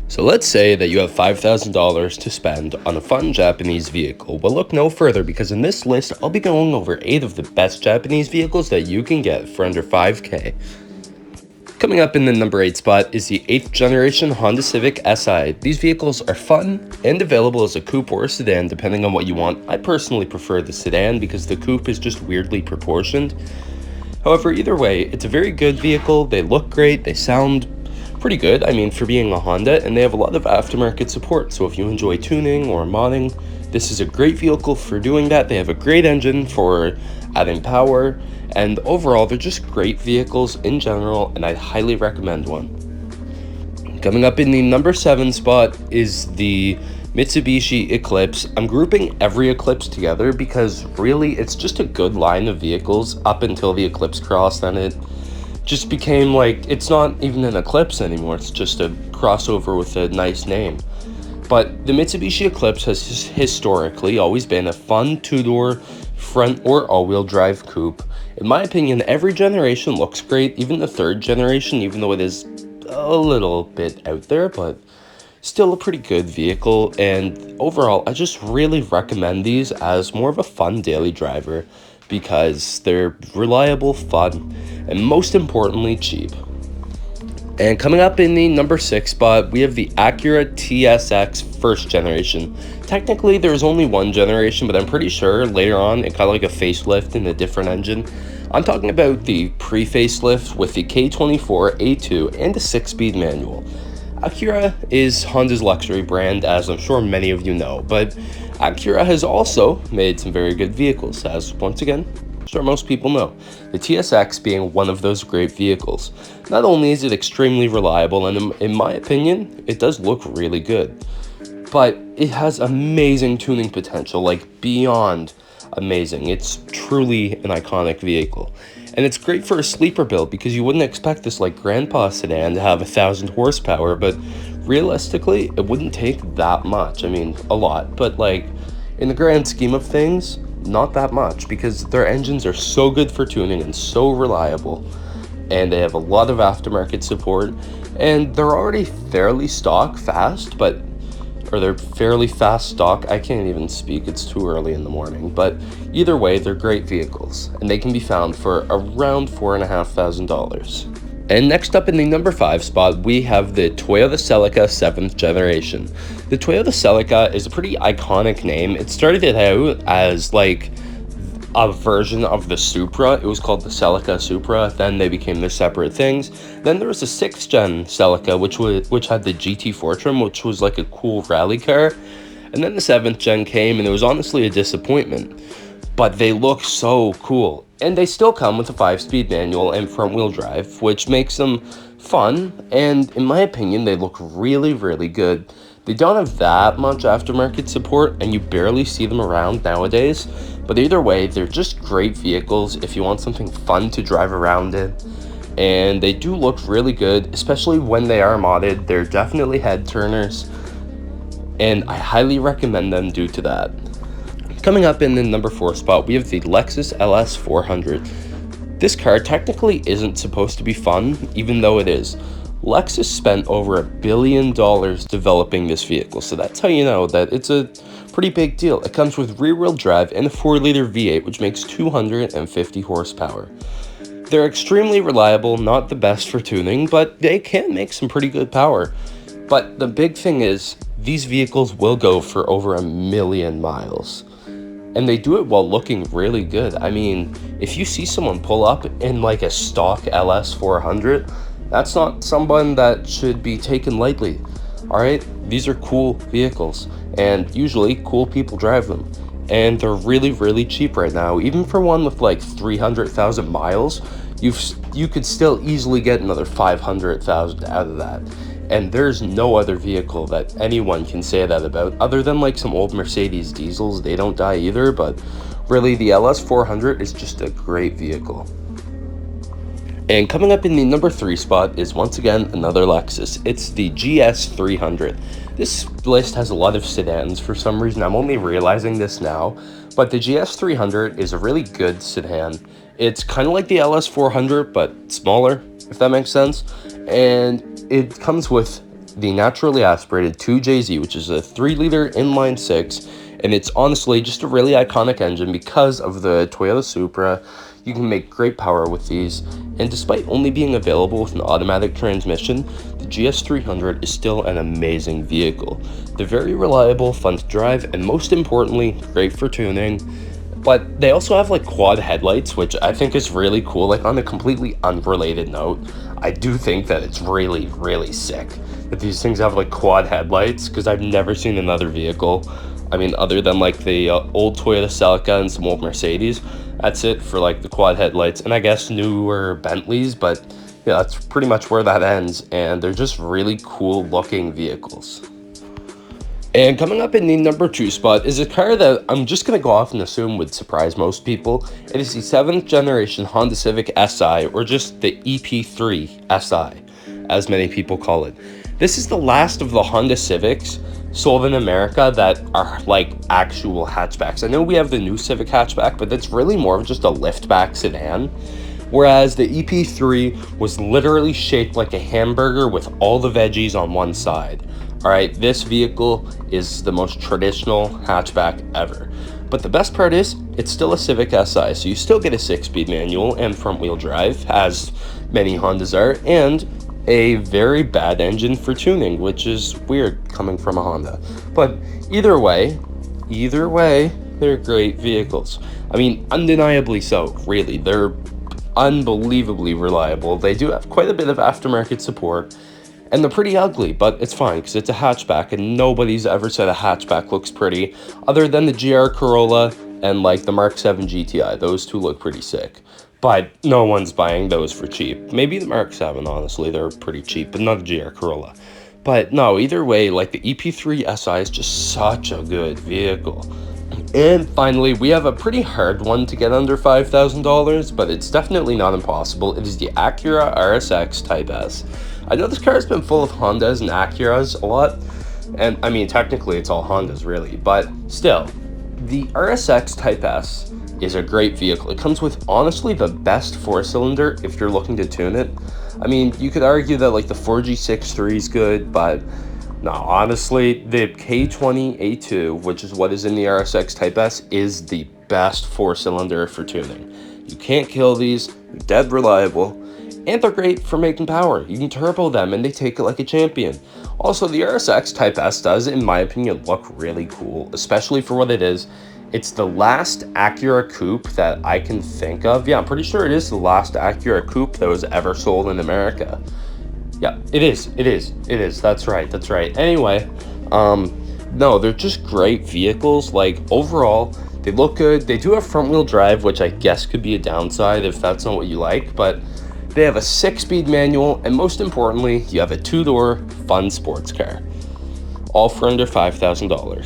So let's say that you have $5,000 to spend on a fun Japanese vehicle. Well, look no further, because in this list, I'll be going over 8 of the best Japanese vehicles that you can get for under 5K. Coming up in the number 8 spot is the 8th generation Honda Civic Si. These vehicles are fun and available as a coupe or a sedan depending on what you want. I personally prefer the sedan because the coupe is just weirdly proportioned. However, either way, it's a very good vehicle. They look great, they sound pretty good, I mean, for being a Honda, and they have a lot of aftermarket support. So if you enjoy tuning or modding, this is a great vehicle for doing that. They have a great engine for adding power, and overall they're just great vehicles in general, and I highly recommend one. Coming up in the number 7 spot is the Mitsubishi Eclipse. I'm grouping every Eclipse together because really it's just a good line of vehicles up until the Eclipse Cross. Then it just became like, it's not even an Eclipse anymore, it's just a crossover with a nice name. But the Mitsubishi Eclipse has historically always been a fun two-door front or all-wheel drive coupe. In my opinion, every generation looks great, even the 3rd generation, even though it is a little bit out there, but still a pretty good vehicle. And overall, I just really recommend these as more of a fun daily driver because they're reliable, fun, and most importantly, cheap. And coming up in the number 6 spot, we have the Acura TSX 1st generation. Technically, there's only one generation, but I'm pretty sure later on it got like a facelift and a different engine. I'm talking about the pre-facelift with the K24 A2 and a 6-speed manual. Acura is Honda's luxury brand, as I'm sure many of you know, but Acura has also made some very good vehicles, as once again, I'm sure most people know. The TSX being one of those great vehicles. Not only is it extremely reliable, and in my opinion, it does look really good, but it has amazing tuning potential, like beyond amazing. It's truly an iconic vehicle. And it's great for a sleeper build because you wouldn't expect this like grandpa sedan to have 1,000 horsepower, but realistically, it wouldn't take that much. I mean, a lot, but like in the grand scheme of things, not that much because their engines are so good for tuning and so reliable, and they have a lot of aftermarket support, and they're already fairly stock fast, they're fairly fast stock. I can't even speak, it's too early in the morning, but either way, they're great vehicles, and they can be found for around $4,500. And next up in the number 5 spot, we have the Toyota Celica 7th generation. The Toyota Celica is a pretty iconic name. It started out as like a version of the Supra. It was called the Celica Supra. Then they became their separate things. Then there was a 6th gen Celica, which had the GT4 trim, which was like a cool rally car. And then the 7th gen came, and it was honestly a disappointment. But they look so cool. And they still come with a 5-speed manual and front-wheel drive, which makes them fun. And in my opinion, they look really, really good. They don't have that much aftermarket support, and you barely see them around nowadays. But either way, they're just great vehicles if you want something fun to drive around in. And they do look really good, especially when they are modded. They're definitely head turners, and I highly recommend them due to that. Coming up in the number 4 spot, we have the Lexus LS400. This car technically isn't supposed to be fun, even though it is. Lexus spent over $1 billion developing this vehicle, so that's how you know that it's a pretty big deal. It comes with rear-wheel drive and a 4-liter V8, which makes 250 horsepower. They're extremely reliable, not the best for tuning, but they can make some pretty good power. But the big thing is, these vehicles will go for over 1 million miles. And they do it while looking really good. I mean, if you see someone pull up in like a stock LS400, that's not someone that should be taken lightly. Alright, these are cool vehicles, and usually cool people drive them. And they're really, really cheap right now. Even for one with like 300,000 miles, you could still easily get another 500,000 out of that. And there's no other vehicle that anyone can say that about, other than like some old Mercedes diesels. They don't die either, but really the LS400 is just a great vehicle. And coming up in the number 3 spot is once again another Lexus. It's the GS300. This list has a lot of sedans for some reason. I'm only realizing this now, but the GS300 is a really good sedan. It's kind of like the LS400, but smaller, if that makes sense. And it comes with the naturally aspirated 2JZ, which is a 3-liter inline-6, and it's honestly just a really iconic engine because of the Toyota Supra. You can make great power with these, and despite only being available with an automatic transmission, the GS300 is still an amazing vehicle. They're very reliable, fun to drive, and most importantly, great for tuning. But they also have like quad headlights, which I think is really cool. Like, on a completely unrelated note, I do think that it's really, really sick that these things have like quad headlights, because I've never seen another vehicle, I mean, other than like the old Toyota Celica and some old Mercedes. That's it for like the quad headlights, and I guess newer Bentleys, but yeah, that's pretty much where that ends, and they're just really cool looking vehicles. And coming up in the number 2 spot is a car that I'm just going to go off and assume would surprise most people. It is the 7th generation Honda Civic Si, or just the EP3 SI, as many people call it. This is the last of the Honda Civics sold in America that are like actual hatchbacks. I know we have the new Civic hatchback, but that's really more of just a liftback sedan. Whereas the EP3 was literally shaped like a hamburger with all the veggies on one side. Alright, this vehicle is the most traditional hatchback ever. But the best part is, it's still a Civic Si, so you still get a 6-speed manual and front-wheel drive, as many Hondas are, and a very bad engine for tuning, which is weird coming from a Honda. But either way, they're great vehicles. I mean, undeniably so, really. They're unbelievably reliable. They do have quite a bit of aftermarket support, and they're pretty ugly, but it's fine because it's a hatchback, and nobody's ever said a hatchback looks pretty other than the GR Corolla and like the Mark 7 GTI. Those two look pretty sick, but no one's buying those for cheap. Maybe the Mark 7, honestly, they're pretty cheap, but not the GR Corolla. But no, either way, like, the EP3 SI is just such a good vehicle. And finally, we have a pretty hard one to get under $5,000, but it's definitely not impossible. It is the Acura RSX Type S. I know this car has been full of Hondas and Acuras a lot, and I mean, technically it's all Hondas really, but still, the RSX Type S is a great vehicle. It comes with, honestly, the best 4-cylinder if you're looking to tune it. I mean, you could argue that like the 4G63 is good, but no, honestly, the K20A2, which is what is in the RSX Type S, is the best 4-cylinder for tuning. You can't kill these, they're dead reliable, and they're great for making power. You can turbo them and they take it like a champion. Also, the RSX Type S does, in my opinion, look really cool, especially for what it is. It's the last Acura coupe that I can think of. Yeah, I'm pretty sure it is the last Acura coupe that was ever sold in America. Yeah, it is. That's right. Anyway, no, they're just great vehicles. Like, overall, they look good. They do have front-wheel drive, which I guess could be a downside if that's not what you like, but they have a 6-speed manual, and most importantly, you have a 2-door fun sports car. All for under $5,000.